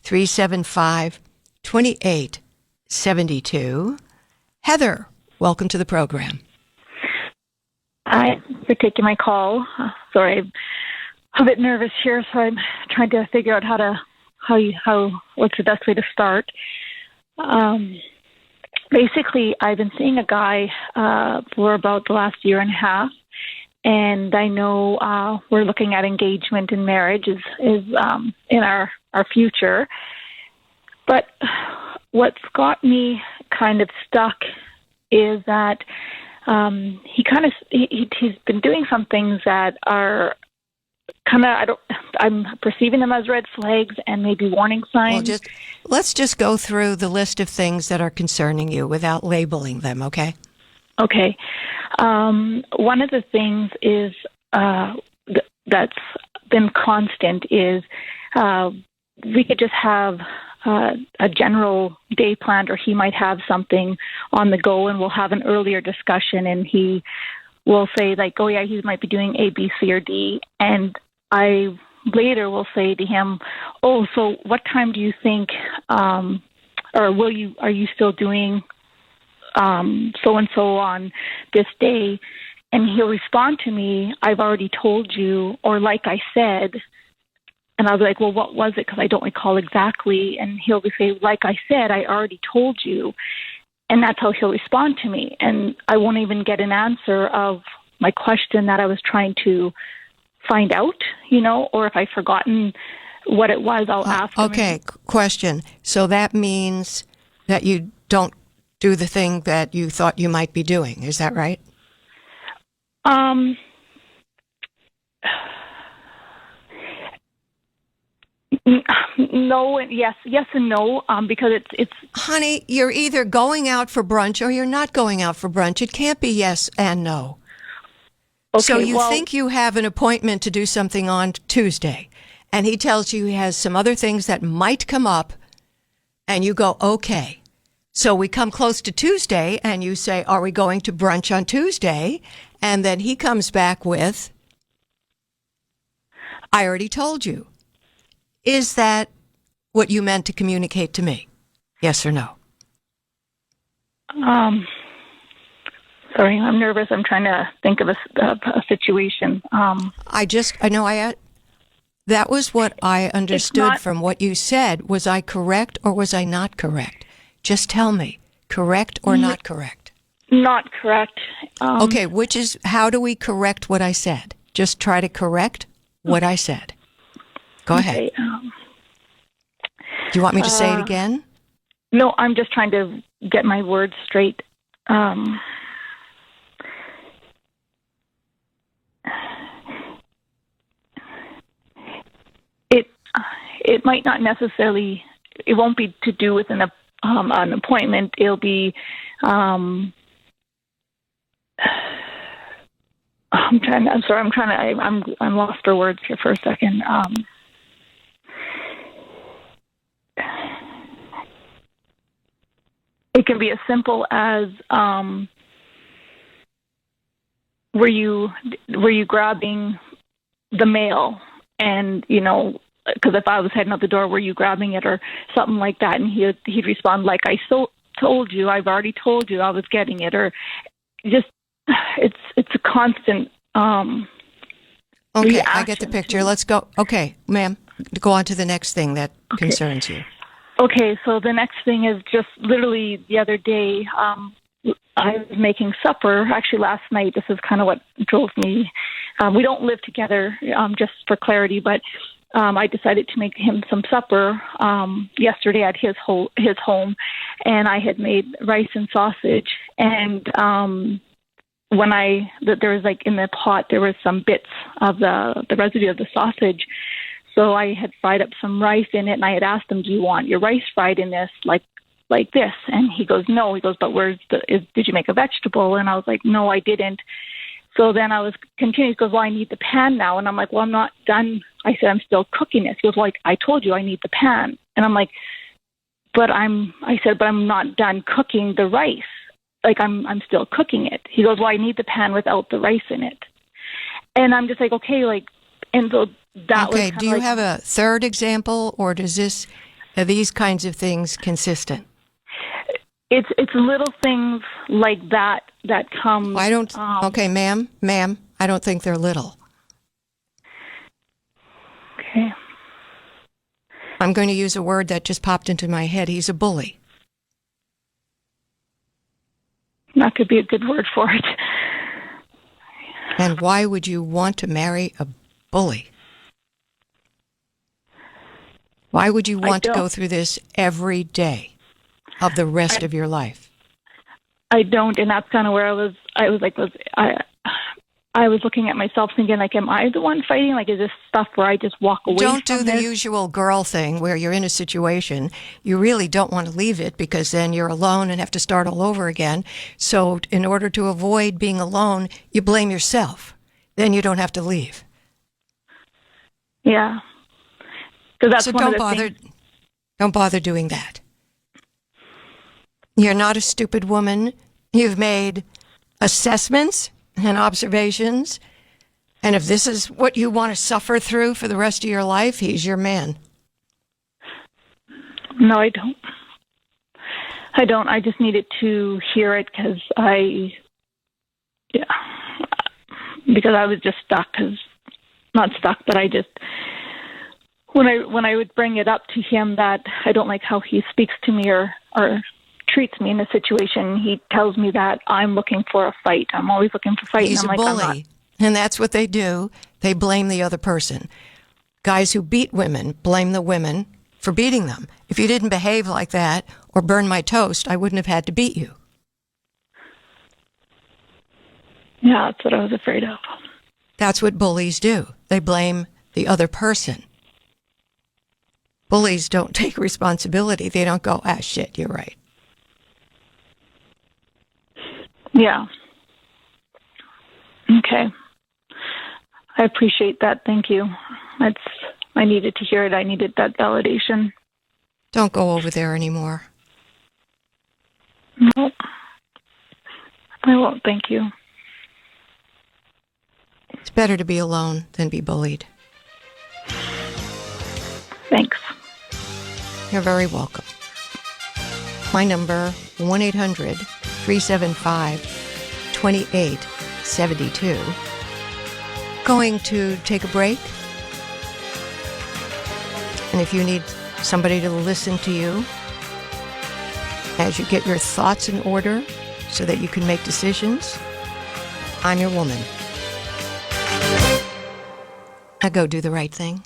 375-2872. Heather, welcome to the program. Hi, for taking my call. Sorry, I'm a bit nervous here, so I'm trying to figure out what's the best way to start. Basically, I've been seeing a guy for about the last year and a half, and I know we're looking at engagement and marriage is in our future. But what's got me kind of stuck is that he's been doing some things that are kind of, I'm perceiving them as red flags and maybe warning signs. Well, let's just go through the list of things that are concerning you without labeling them, okay? Okay. One of the things is that's been constant is we could just have a general day planned, or he might have something on the go, and we'll have an earlier discussion, and he will say, like, oh yeah, he might be doing A, B, C, or D, and I later will say to him, oh, so what time do you think, or are you still doing so-and-so on this day? And he'll respond to me, I've already told you, or like I said. And I'll be like, well, what was it? Because I don't recall exactly. And he'll say, like I said, I already told you. And that's how he'll respond to me. And I won't even get an answer of my question that I was trying to find out, or if I've forgotten what it was, I'll ask him. Okay, question. So that means that you don't do the thing that you thought you might be doing. Is that right? No, and yes and no, because it's. Honey, you're either going out for brunch or you're not going out for brunch. It can't be yes and no. Okay, so you think you have an appointment to do something on Tuesday, and he tells you he has some other things that might come up, and you go, okay. So we come close to Tuesday, and you say, are we going to brunch on Tuesday? And then he comes back with, I already told you. Is that what you meant to communicate to me? Yes or no? Sorry, I'm nervous. I'm trying to think of a situation. That was what I understood from what you said. Was I correct or was I not correct? Just tell me, correct or not correct? Not correct. Okay, how do we correct what I said? Just try to correct what I said. Go ahead. Do you want me to say it again? No, I'm just trying to get my words straight. It might not necessarily. It won't be to do with an appointment. It'll be. I'm lost for words here for a second. It can be as simple as, were you grabbing the mail? And, because if I was heading out the door, were you grabbing it or something like that? And he'd respond, like I told you, I've already told you I was getting it, or just, it's a constant, okay, I get the picture. Let's go. Okay, ma'am, go on to the next thing that concerns you. Okay, so the next thing is just literally the other day, I was making supper. Actually, last night, this is kind of what drove me. We don't live together, just for clarity, but I decided to make him some supper yesterday at his home, and I had made rice and sausage. And there was like in the pot, there was some bits of the residue of the sausage. So I had fried up some rice in it, and I had asked him, do you want your rice fried in this like this? And he goes, no. He goes, but did you make a vegetable? And I was like, no, I didn't. So then I was continuing. He goes, well, I need the pan now. And I'm like, well, I'm not done. I said, I'm still cooking this. He goes, like, I told you I need the pan. And I'm like, but I'm not done cooking the rice. Like, I'm still cooking it. He goes, well, I need the pan without the rice in it. And I'm just like, okay, like, and so that was okay, do you have a third example, or does this Are these kinds of things consistent? It's little things like that come. I don't. Okay, ma'am, I don't think they're little. Okay. I'm going to use a word that just popped into my head. He's a bully. That could be a good word for it. And why would you want to marry a bully? Why would you want to go through this every day of the rest of your life? I don't, and that's kind of where I was looking at myself thinking, like, am I the one fighting? Like, is this stuff where I just walk away Don't from do the this? usual girl thing where you're in a situation, you really don't want to leave it because then you're alone and have to start all over again. So in order to avoid being alone, you blame yourself. Then you don't have to leave. Yeah. So that's So one don't of the bother. things. Don't bother doing that. You're not a stupid woman. You've made assessments and observations. And if this is what you want to suffer through for the rest of your life, he's your man. No, I don't. I don't. I just needed to hear it because I was just stuck. Not stuck, but I just when I would bring it up to him that I don't like how he speaks to me or treats me in a situation, he tells me that I'm looking for a fight. I'm always looking for a fight. He's and I'm a like, bully. I'm not. And that's what they do. They blame the other person. Guys who beat women blame the women for beating them. If you didn't behave like that or burn my toast, I wouldn't have had to beat you. Yeah, that's what I was afraid of. That's what bullies do. They blame the other person. Bullies don't take responsibility. They don't go, shit, you're right. Yeah. Okay. I appreciate that. Thank you. I needed to hear it. I needed that validation. Don't go over there anymore. Nope. I won't. Thank you. It's better to be alone than be bullied. Thanks. You're very welcome. My number, 1-800-375-2872. Going to take a break. And if you need somebody to listen to you as you get your thoughts in order so that you can make decisions, I'm your woman. Now go do the right thing.